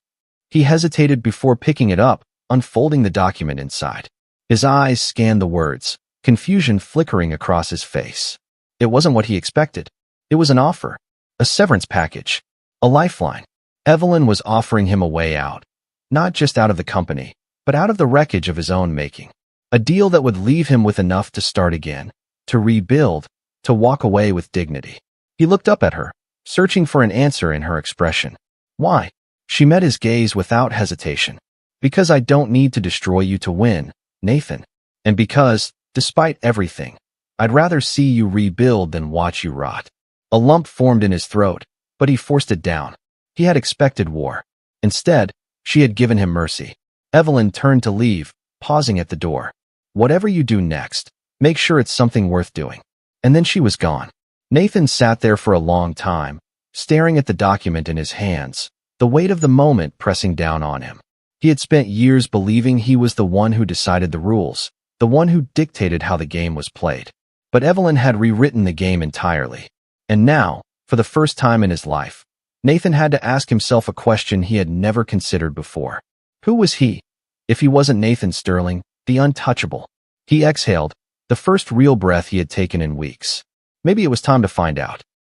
He hesitated before picking it up, unfolding the document inside. His eyes scanned the words, confusion flickering across his face. It wasn't what he expected. It was an offer. A severance package. A lifeline. Evelyn was offering him a way out. Not just out of the company, but out of the wreckage of his own making. A deal that would leave him with enough to start again, to rebuild, to walk away with dignity. He looked up at her, searching for an answer in her expression. Why? She met his gaze without hesitation. Because I don't need to destroy you to win, Nathan. And because, despite everything, I'd rather see you rebuild than watch you rot. A lump formed in his throat, but he forced it down. He had expected war. Instead, she had given him mercy. Evelyn turned to leave, pausing at the door. Whatever you do next, make sure it's something worth doing. And then she was gone. Nathan sat there for a long time, staring at the document in his hands, the weight of the moment pressing down on him. He had spent years believing he was the one who decided the rules, the one who dictated how the game was played. But Evelyn had rewritten the game entirely. And now, for the first time in his life, Nathan had to ask himself a question he had never considered before. Who was he, if he wasn't Nathan Sterling, the untouchable? He exhaled, the first real breath he had taken in weeks. Maybe it was time to find out.